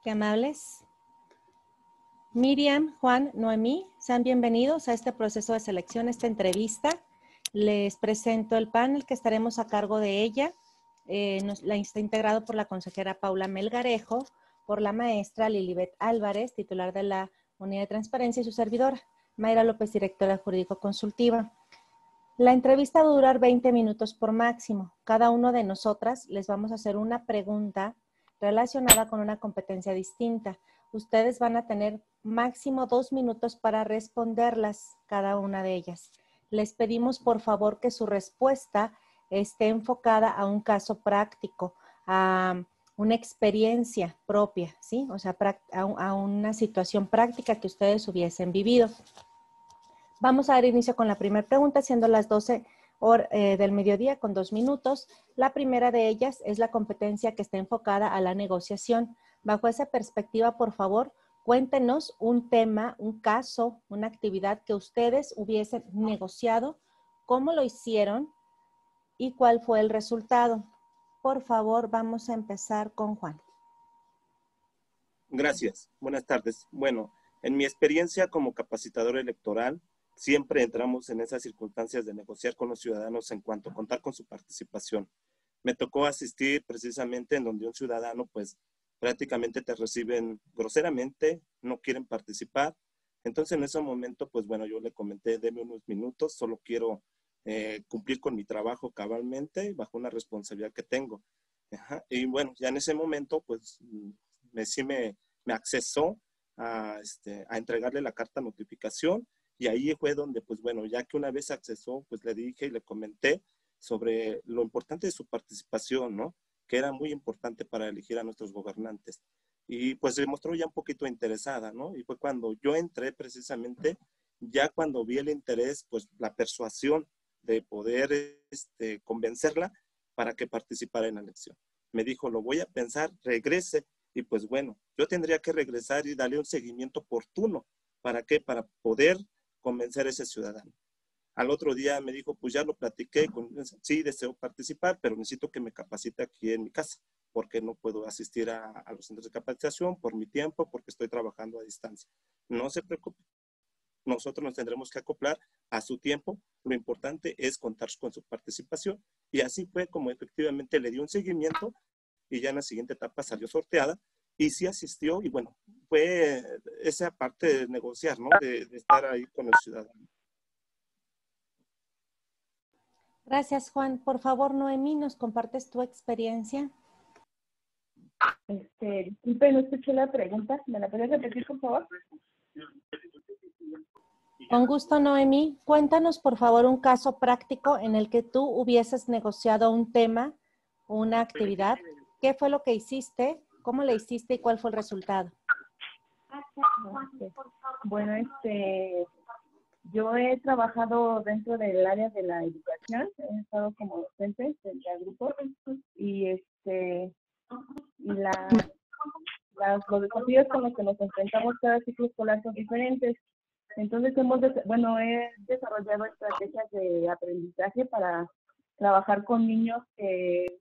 Qué amables. Miriam, Juan, Noemí, sean bienvenidos a este proceso de selección, esta entrevista. Les presento el panel que estaremos a cargo de ella. Está integrado por la consejera Paula Melgarejo, por la maestra Lilibet Álvarez, titular de la Unidad de Transparencia, y su servidora, Mayra López, directora jurídico-consultiva. La entrevista va a durar 20 minutos por máximo. Cada uno de nosotras les vamos a hacer una pregunta relacionada con una competencia distinta. Ustedes van a tener máximo 2 minutos para responderlas, cada una de ellas. Les pedimos, por favor, que su respuesta esté enfocada a un caso práctico, a una experiencia propia, ¿sí? O sea, a una situación práctica que ustedes hubiesen vivido. Vamos a dar inicio con la primera pregunta, siendo las 12 del mediodía con 2 minutos. La primera de ellas es la competencia que está enfocada a la negociación. Bajo esa perspectiva, por favor, cuéntenos un tema, un caso, una actividad que ustedes hubiesen negociado, cómo lo hicieron y cuál fue el resultado. Por favor, vamos a empezar con Juan. Gracias. Buenas tardes. Bueno, en mi experiencia como capacitador electoral, siempre entramos en esas circunstancias de negociar con los ciudadanos en cuanto a contar con su participación. Me tocó asistir precisamente en donde un ciudadano, pues, prácticamente te reciben groseramente, no quieren participar. Entonces, en ese momento, pues, bueno, yo le comenté, deme unos minutos, solo quiero cumplir con mi trabajo cabalmente bajo una responsabilidad que tengo. Ajá. Y bueno, ya en ese momento, pues, me accesó a entregarle la carta notificación. Y ahí fue donde, pues bueno, ya que una vez accesó, pues le dije y le comenté sobre lo importante de su participación, ¿no? Que era muy importante para elegir a nuestros gobernantes. Y pues se mostró ya un poquito interesada, ¿no? Y fue cuando yo entré precisamente, ya cuando vi el interés, pues la persuasión de poder convencerla para que participara en la elección. Me dijo, lo voy a pensar, regrese. Y pues bueno, yo tendría que regresar y darle un seguimiento oportuno. ¿Para qué? Para poder convencer a ese ciudadano. Al otro día me dijo, pues ya lo platiqué, sí, deseo participar, pero necesito que me capacite aquí en mi casa, porque no puedo asistir a los centros de capacitación por mi tiempo, porque estoy trabajando a distancia. No se preocupe, nosotros nos tendremos que acoplar a su tiempo. Lo importante es contar con su participación. Y así fue como efectivamente le dio un seguimiento y ya en la siguiente etapa salió sorteada y sí asistió. Y bueno, fue esa parte de negociar, ¿no? De estar ahí con el ciudadano. Gracias, Juan. Por favor, Noemí, ¿nos compartes tu experiencia? Disculpe, no escuché la pregunta. ¿Me la puedes repetir, por favor? Con gusto, Noemí. Cuéntanos, por favor, un caso práctico en el que tú hubieses negociado un tema, una actividad. ¿Qué fue lo que hiciste? ¿Cómo le hiciste y cuál fue el resultado? Bueno, yo he trabajado dentro del área de la educación. He estado como docente frente a grupos y los desafíos con los que nos enfrentamos cada ciclo escolar son diferentes. Entonces, he desarrollado estrategias de aprendizaje para trabajar con niños que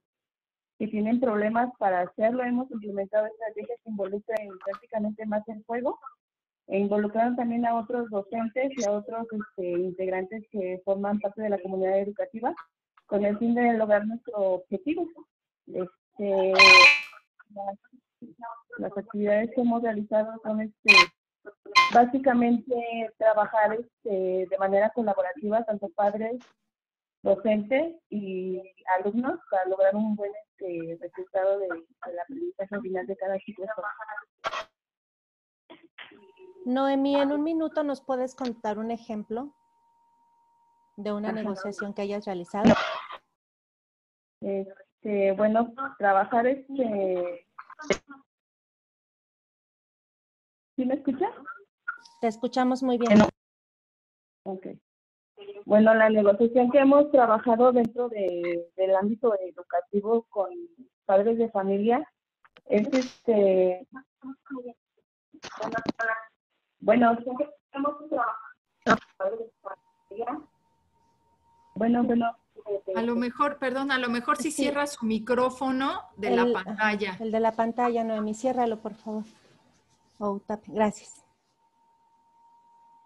tienen problemas para hacerlo. Hemos implementado estrategias que involucran prácticamente más el juego e involucraron también a otros docentes y a otros integrantes que forman parte de la comunidad educativa con el fin de lograr nuestro objetivo. Las actividades que hemos realizado son básicamente trabajar de manera colaborativa, tanto padres, docentes y alumnos, para lograr un buen resultado del aprendizaje final de cada ciclo escolar. Noemí, en un minuto nos puedes contar un ejemplo de una negociación que hayas realizado. Bueno, trabajar ¿Sí me escuchas? Te escuchamos muy bien. Ok. Bueno, la negociación que hemos trabajado dentro del ámbito educativo con padres de familia es bueno, hemos trabajado con padres de familia. Bueno, A lo mejor, perdón, a lo mejor si Sí. cierra su micrófono de la pantalla. El de la pantalla, Noemí, ciérralo, por favor. Gracias.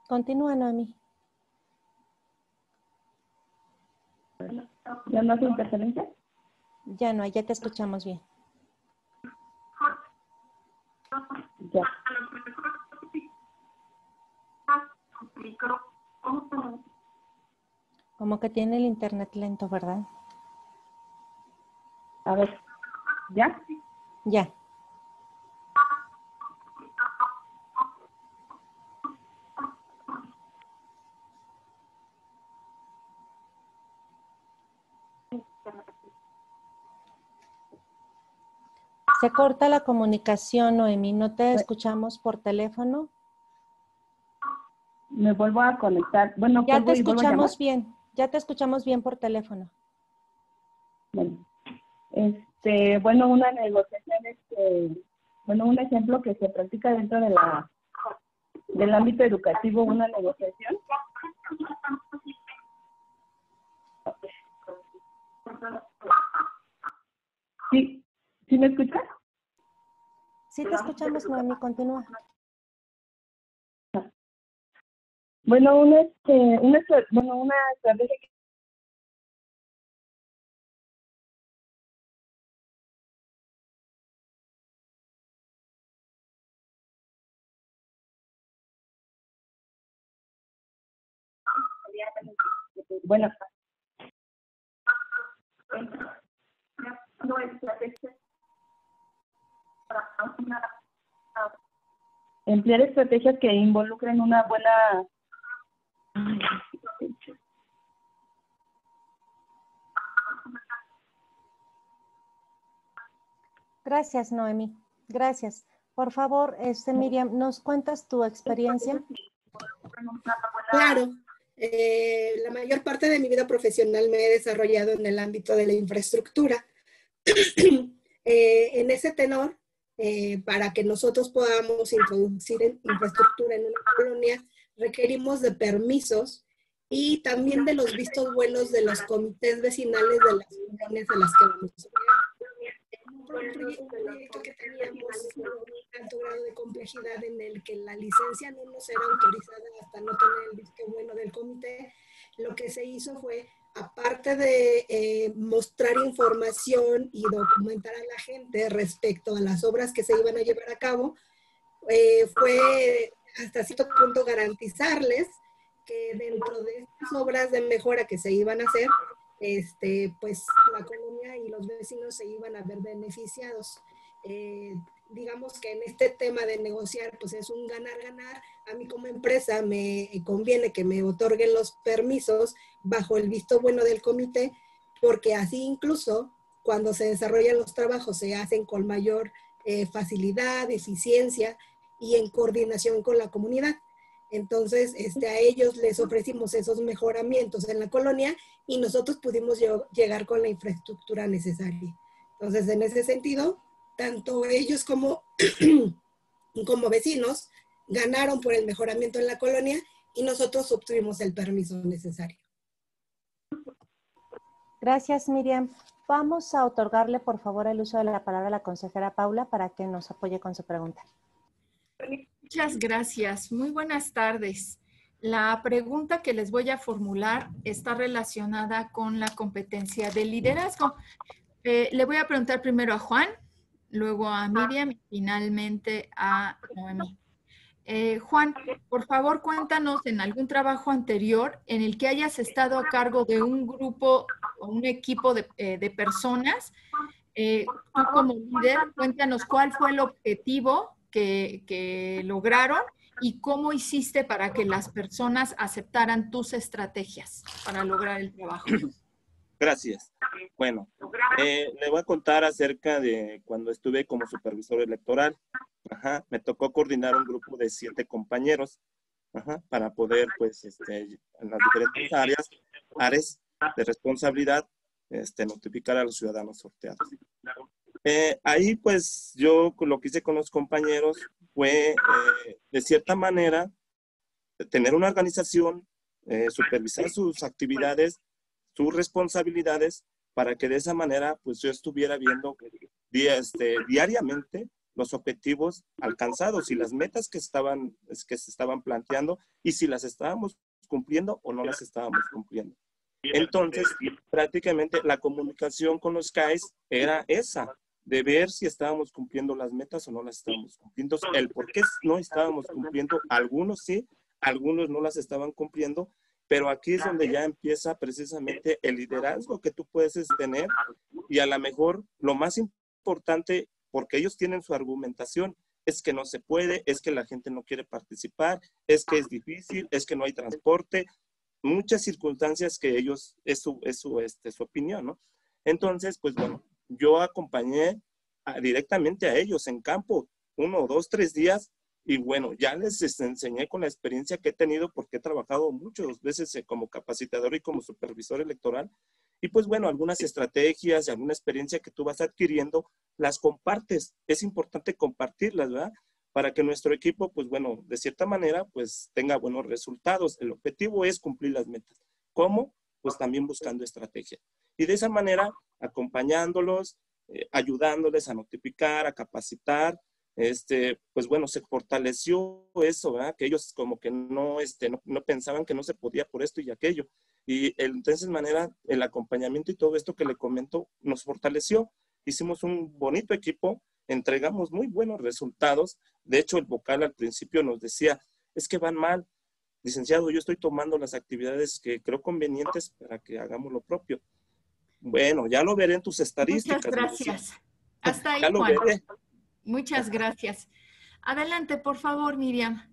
Continúa, Noemí. ¿Ya no hace interferencia? Ya no, ya te escuchamos bien. Ya. Como que tiene el internet lento, ¿verdad? A ver, ¿ya? Ya. Se corta la comunicación, Noemí. No te escuchamos por teléfono. Me vuelvo a conectar. Bueno, Ya te cuelgo y vuelvo a llamar. escuchamos bien. Ya te escuchamos bien por teléfono. Bueno, bueno, una negociación, bueno, un ejemplo que se practica dentro de del ámbito educativo, una negociación. ¿Sí? ¿Sí me escuchas? Sí te escuchamos, Noemí. Continúa. Bueno, una estrategia que bueno, emplear estrategias que involucren una buena Gracias, Noemí. Gracias. Por favor, Miriam, ¿nos cuentas tu experiencia? Claro. La mayor parte de mi vida profesional me he desarrollado en el ámbito de la infraestructura. En ese tenor, para que nosotros podamos introducir infraestructura en una colonia, requerimos de permisos y también de los vistos buenos de los comités vecinales de las colonias a las que vamos a llegar. Un proyecto que teníamos un alto grado de complejidad en el que la licencia no nos era autorizada hasta no tener el visto bueno del comité. Lo que se hizo fue, aparte de mostrar información y documentar a la gente respecto a las obras que se iban a llevar a cabo, fue hasta cierto punto garantizarles que dentro de estas obras de mejora que se iban a hacer, pues la colonia y los vecinos se iban a ver beneficiados. Digamos que en este tema de negociar, pues es un ganar-ganar. A mí como empresa me conviene que me otorguen los permisos bajo el visto bueno del comité, porque así incluso cuando se desarrollan los trabajos se hacen con mayor facilidad, eficiencia y en coordinación con la comunidad. Entonces, a ellos les ofrecimos esos mejoramientos en la colonia y nosotros pudimos llegar con la infraestructura necesaria. Entonces, en ese sentido, tanto ellos como, como vecinos ganaron por el mejoramiento en la colonia y nosotros obtuvimos el permiso necesario. Gracias, Miriam. Vamos a otorgarle, por favor, el uso de la palabra a la consejera Paula para que nos apoye con su pregunta. Muchas gracias. Muy buenas tardes. La pregunta que les voy a formular está relacionada con la competencia de liderazgo. Le voy a preguntar primero a Juan, luego a Miriam y finalmente a Noemí. Juan, por favor, cuéntanos en algún trabajo anterior en el que hayas estado a cargo de un grupo o un equipo de personas. Tú como líder, cuéntanos cuál fue el objetivo que lograron y cómo hiciste para que las personas aceptaran tus estrategias para lograr el trabajo. Gracias. Bueno, le voy a contar acerca de cuando estuve como supervisor electoral. Me tocó coordinar un grupo de 7 compañeros para poder, pues, en las diferentes áreas de responsabilidad, notificar a los ciudadanos sorteados. Ahí, pues, yo lo que hice con los compañeros fue, de cierta manera, tener una organización, supervisar sus actividades, sus responsabilidades para que de esa manera pues yo estuviera viendo diariamente los objetivos alcanzados y las metas que se estaban planteando y si las estábamos cumpliendo o no las estábamos cumpliendo. Entonces, prácticamente la comunicación con los CAEs era esa, de ver si estábamos cumpliendo las metas o no las estábamos cumpliendo. El por qué no estábamos cumpliendo, algunos sí, algunos no las estaban cumpliendo, pero aquí es donde ya empieza precisamente el liderazgo que tú puedes tener y a lo mejor lo más importante, porque ellos tienen su argumentación, es que no se puede, es que la gente no quiere participar, es que es difícil, es que no hay transporte, muchas circunstancias que ellos, es su opinión, ¿no? Entonces, pues bueno, yo acompañé directamente a ellos en campo, 1, 2, 3 días, y bueno, ya les enseñé con la experiencia que he tenido, porque he trabajado muchas veces como capacitador y como supervisor electoral, y pues bueno, algunas estrategias y alguna experiencia que tú vas adquiriendo, las compartes. Es importante compartirlas, ¿verdad? Para que nuestro equipo, pues bueno, de cierta manera, pues tenga buenos resultados. El objetivo es cumplir las metas. ¿Cómo? Pues también buscando estrategia. Y de esa manera, acompañándolos, ayudándoles a notificar, a capacitar, pues bueno, se fortaleció eso, ¿verdad? Que ellos como que no pensaban que no se podía por esto y aquello. Y entonces manera, el acompañamiento y todo esto que le comento nos fortaleció. Hicimos un bonito equipo, entregamos muy buenos resultados. De hecho, el vocal al principio nos decía, es que van mal. Licenciado, yo estoy tomando las actividades que creo convenientes para que hagamos lo propio. Bueno, ya lo veré en tus estadísticas. Muchas gracias. Hasta ahí, ya lo Juan. veré. Muchas gracias. Adelante, por favor, Miriam.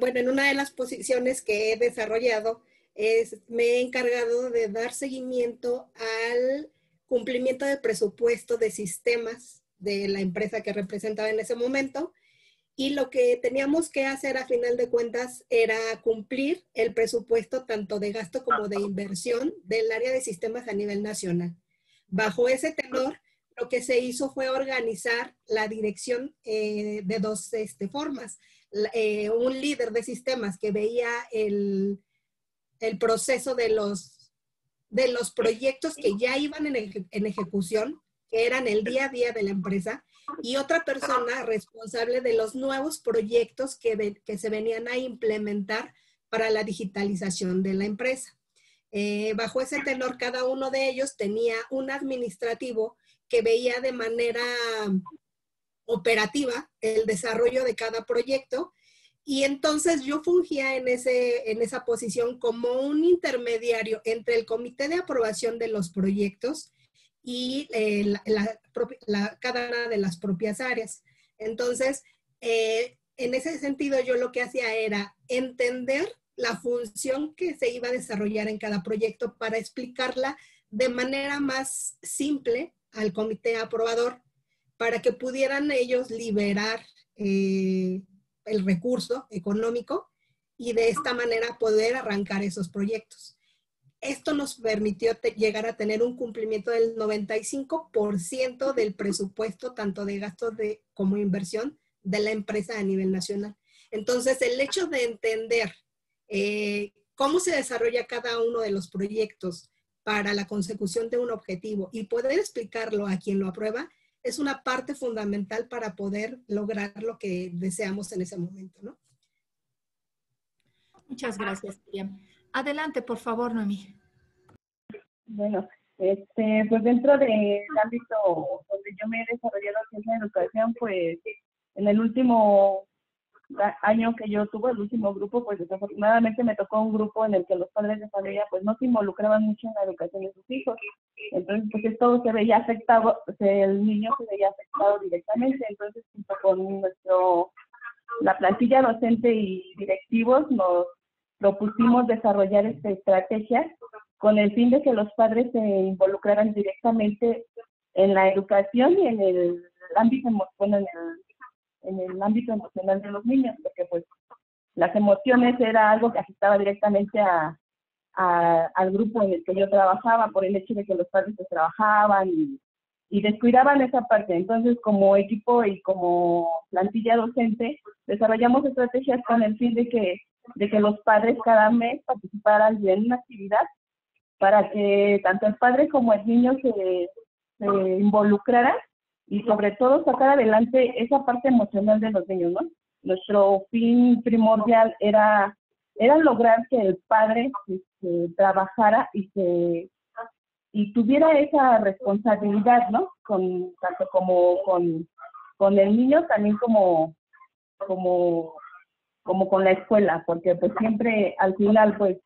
Bueno, en una de las posiciones que he desarrollado, me he encargado de dar seguimiento al cumplimiento del presupuesto de sistemas de la empresa que representaba en ese momento. Y lo que teníamos que hacer a final de cuentas era cumplir el presupuesto tanto de gasto como de inversión del área de sistemas a nivel nacional. Bajo ese tenor, lo que se hizo fue organizar la dirección de dos formas. Un líder de sistemas que veía el proceso de los proyectos que ya iban en ejecución, que eran el día a día de la empresa, y otra persona responsable de los nuevos proyectos que se venían a implementar para la digitalización de la empresa. Bajo ese tenor, cada uno de ellos tenía un administrativo que veía de manera operativa el desarrollo de cada proyecto, y entonces yo fungía en esa posición como un intermediario entre el comité de aprobación de los proyectos y cada una de las propias áreas. Entonces, en ese sentido, yo lo que hacía era entender la función que se iba a desarrollar en cada proyecto para explicarla de manera más simple al comité aprobador, para que pudieran ellos liberar el recurso económico y de esta manera poder arrancar esos proyectos. Esto nos permitió llegar a tener un cumplimiento del 95% del presupuesto, tanto de gastos como inversión, de la empresa a nivel nacional. Entonces, el hecho de entender cómo se desarrolla cada uno de los proyectos para la consecución de un objetivo y poder explicarlo a quien lo aprueba, es una parte fundamental para poder lograr lo que deseamos en ese momento, ¿no? Muchas gracias, Miriam. Adelante, por favor, Noemí. Bueno, pues dentro del ámbito donde yo me he desarrollado aquí en la educación, pues en el último año que yo tuve, el último grupo, pues desafortunadamente me tocó un grupo en el que los padres de familia pues no se involucraban mucho en la educación de sus hijos. Entonces, pues esto se veía afectado, el niño se veía afectado directamente. Entonces, junto con la plantilla docente y directivos, nos propusimos desarrollar esta estrategia con el fin de que los padres se involucraran directamente en la educación y en el ámbito, bueno, en el ámbito emocional de los niños, porque pues las emociones era algo que afectaba directamente al grupo en el que yo trabajaba, por el hecho de que los padres pues trabajaban y descuidaban esa parte. Entonces, como equipo y como plantilla docente, desarrollamos estrategias con el fin de que de que los padres cada mes participaran en una actividad para que tanto el padre como el niño se involucraran y sobre todo sacar adelante esa parte emocional de los niños, ¿no? Nuestro fin primordial era lograr que el padre trabajara y tuviera esa responsabilidad, ¿no? Tanto como con el niño, también como con la escuela, porque pues siempre al final pues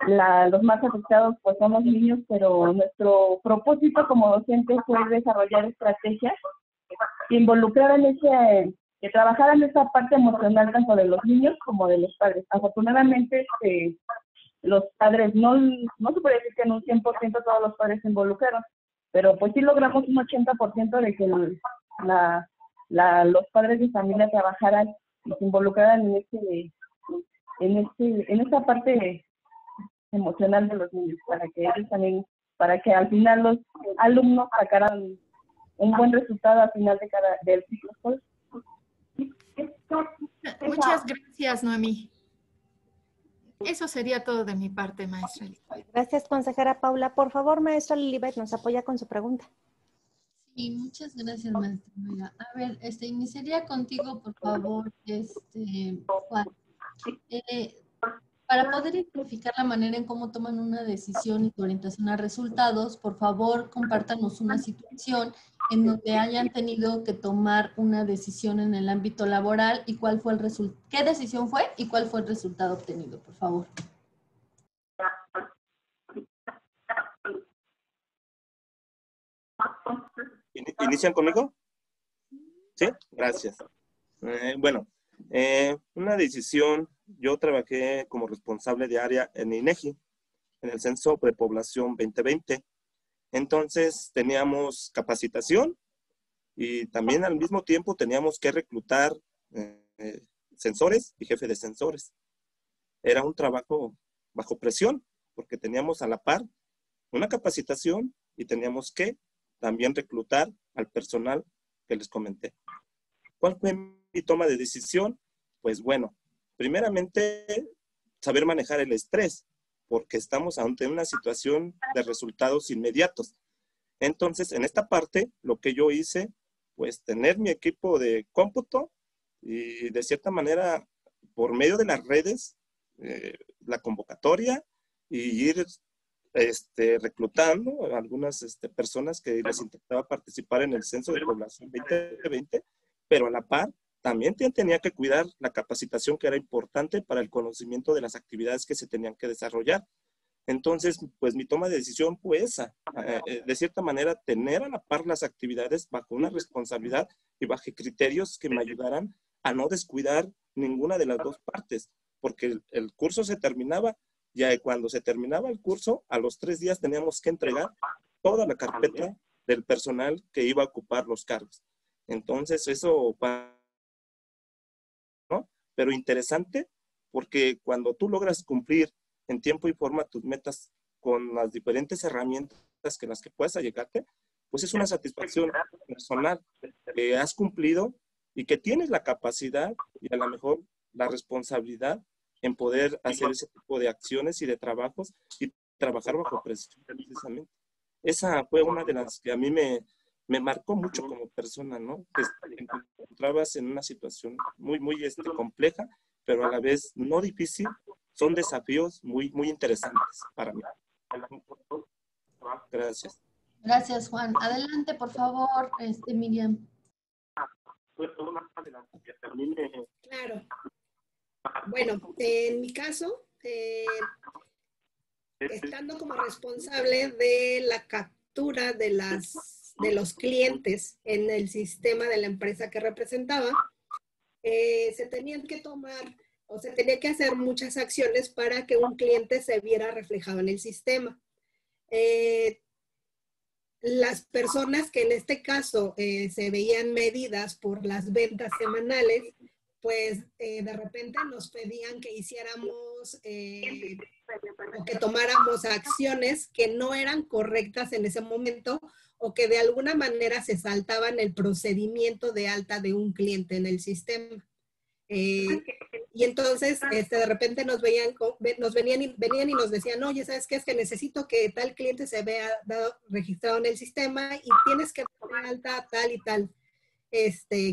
los más afectados pues son los niños, pero nuestro propósito como docente fue desarrollar estrategias que involucraran que trabajaran esa parte emocional tanto de los niños como de los padres. Afortunadamente los padres, no se puede decir que en un 100% todos los padres se involucraron, pero pues sí logramos un 80% de que los padres de familia trabajaran y se involucraran en esta parte emocional de los niños, para que al final los alumnos sacaran un buen resultado al final del ciclo escolar. Muchas gracias, Noemí. Eso sería todo de mi parte, maestra Lilibet. Gracias, consejera Paula. Por favor, maestra Lilibet, nos apoya con su pregunta. Sí, muchas gracias, maestra. Mira, a ver, iniciaría contigo, por favor, Juan. Para poder identificar la manera en cómo toman una decisión y tu orientación a resultados, por favor, compártanos una situación en donde hayan tenido que tomar una decisión en el ámbito laboral y cuál fue el resultado, qué decisión fue y cuál fue el resultado obtenido, por favor. ¿Inician conmigo? Sí, gracias. Bueno, una decisión, yo trabajé como responsable de área en INEGI, en el Censo de Población 2020. Entonces teníamos capacitación y también al mismo tiempo teníamos que reclutar censores y jefe de censores. Era un trabajo bajo presión porque teníamos a la par una capacitación y teníamos que también reclutar al personal que les comenté. ¿Cuál fue mi toma de decisión? Pues bueno, primeramente saber manejar el estrés, porque estamos ante una situación de resultados inmediatos. Entonces, en esta parte, lo que yo hice, pues tener mi equipo de cómputo y de cierta manera, por medio de las redes, la convocatoria y ir reclutando a algunas personas que les intentaba participar en el Censo de Población 2020, pero a la par también tenía que cuidar la capacitación que era importante para el conocimiento de las actividades que se tenían que desarrollar. Entonces, pues mi toma de decisión fue esa, de cierta manera tener a la par las actividades bajo una responsabilidad y bajo criterios que me ayudaran a no descuidar ninguna de las dos partes, porque el curso se terminaba. Ya cuando se terminaba el curso, a los 3 días teníamos que entregar toda la carpeta del personal que iba a ocupar los cargos. Entonces, eso, ¿no? Pero interesante, porque cuando tú logras cumplir en tiempo y forma tus metas con las diferentes herramientas que las que puedas allegarte, pues es una satisfacción personal que has cumplido y que tienes la capacidad y a lo mejor la responsabilidad en poder hacer ese tipo de acciones y de trabajos y trabajar bajo presión precisamente. Esa fue una de las que a mí me marcó mucho como persona, ¿no? Que te encontrabas en una situación muy compleja, pero a la vez no difícil. Son desafíos muy interesantes para mí. Gracias. Gracias, Juan. Adelante, por favor, Miriam. Claro. Bueno, en mi caso, estando como responsable de la captura de los clientes en el sistema de la empresa que representaba, se tenían que tomar o se tenía que hacer muchas acciones para que un cliente se viera reflejado en el sistema. Las personas que en este caso se veían medidas por las ventas semanales, pues de repente nos pedían que hiciéramos o que tomáramos acciones que no eran correctas en ese momento o que de alguna manera se saltaban el procedimiento de alta de un cliente en el sistema. Y entonces, de repente venían y nos decían, oye, ¿sabes qué? Es que necesito que tal cliente se vea registrado en el sistema y tienes que dar de alta tal y tal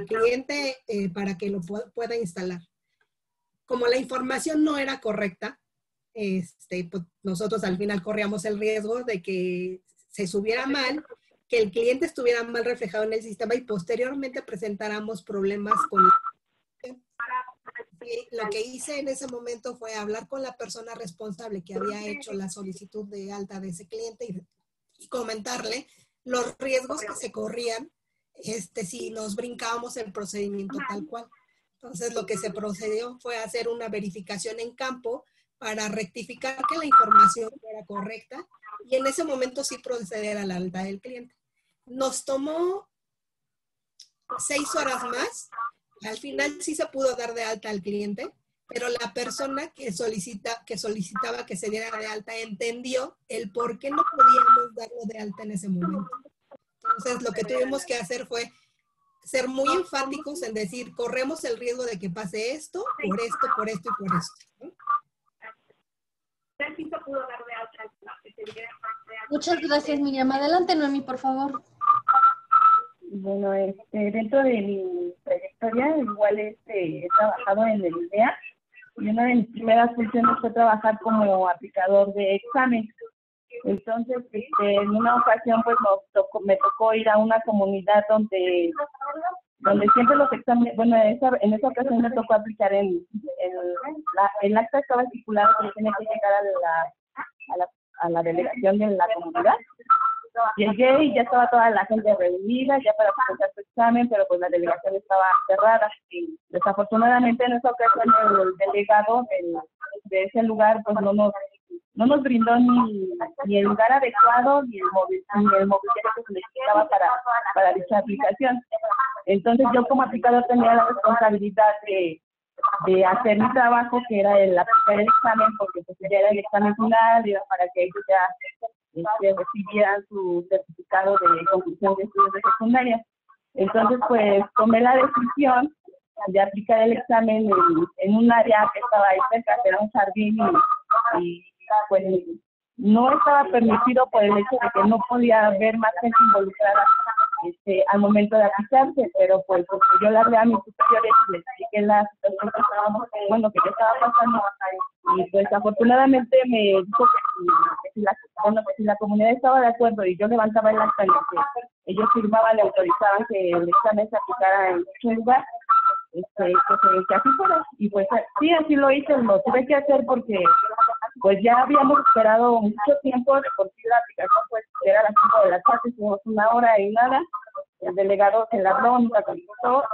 cliente para que lo pueda instalar. Como la información no era correcta, pues nosotros al final corríamos el riesgo de que se subiera mal, que el cliente estuviera mal reflejado en el sistema y posteriormente presentáramos problemas con lo que hice en ese momento fue hablar con la persona responsable que había hecho la solicitud de alta de ese cliente y comentarle los riesgos que se corrían si nos brincábamos el procedimiento tal cual. Entonces, lo que se procedió fue hacer una verificación en campo para rectificar que la información era correcta y en ese momento sí proceder a la alta del cliente. Nos tomó 6 horas más. Al final sí se pudo dar de alta al cliente, pero la persona que solicitaba que se diera de alta entendió el por qué no podíamos darlo de alta en ese momento. Entonces, lo que tuvimos que hacer fue ser muy enfáticos en decir, corremos el riesgo de que pase esto, por esto, por esto y por esto, ¿no? Muchas gracias, Miriam. Adelante, Noemí, por favor. Bueno, dentro de mi trayectoria, igual he trabajado en el IDEA y una de mis primeras funciones fue trabajar como aplicador de examen. Entonces, en una ocasión, pues me tocó ir a una comunidad donde siempre los exámenes, bueno, en esa ocasión me tocó aplicar el acta estaba estipulado que tenía que llegar a la delegación de la comunidad. Llegué y ya estaba toda la gente reunida ya para presentar su examen, pero pues la delegación estaba cerrada. Y desafortunadamente en esa ocasión el delegado de ese lugar pues no nos brindó ni el lugar adecuado ni el mobiliario que se necesitaba para dicha aplicación. Entonces yo como aplicador tenía la responsabilidad de hacer mi trabajo, que era el aplicar el examen, porque pues ya era el examen final, era para que ellos ya recibieran su certificado de conclusión de estudios de secundaria. Entonces pues tomé la decisión de aplicar el examen en un área que estaba ahí cerca, que era un jardín y pues no estaba permitido por el hecho de que no podía haber más gente involucrada al momento de aplicarse, pero pues yo le hablé a mis superiores y les expliqué la situación que estaba pasando y pues afortunadamente me dijo que si la comunidad estaba de acuerdo y yo levantaba el acta en el que ellos firmaban y autorizaban que el examen se aplicara en dicho lugar, que así fuera. Y pues sí, así lo hice, lo tuve que hacer porque pues ya habíamos esperado mucho tiempo, de por sí la aplicación pues era a las 5 de la tarde, hicimos 1 hora y nada, el delegado se la habló, nunca contestó,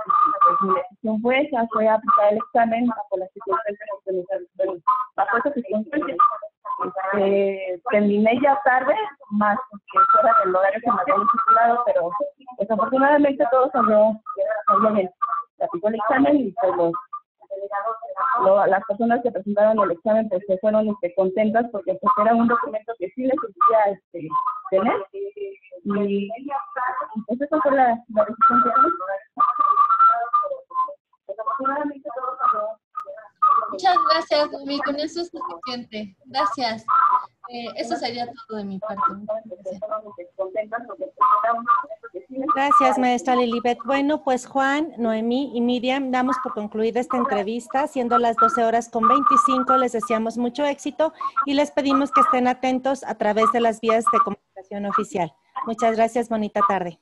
pues mi decisión fue aplicar el examen bajo las circunstancias, bajo esas circunstancias. Terminé ya tarde, más que fuera del horario que me habían estipulado, pero desafortunadamente todo salió bien. Se aplicó el examen y pues las personas que presentaron el examen pues se fueron contentas porque pues era un documento que sí les exigía tener y pues esa fue la decisión que tomé. Desafortunadamente todo salió. Muchas gracias, Noemí. Con eso es suficiente. Gracias. Eso sería todo de mi parte. Gracias, maestra Lilibet. Bueno, pues Juan, Noemí y Miriam, damos por concluida esta entrevista. Siendo las 12:25, les deseamos mucho éxito y les pedimos que estén atentos a través de las vías de comunicación oficial. Muchas gracias, bonita tarde.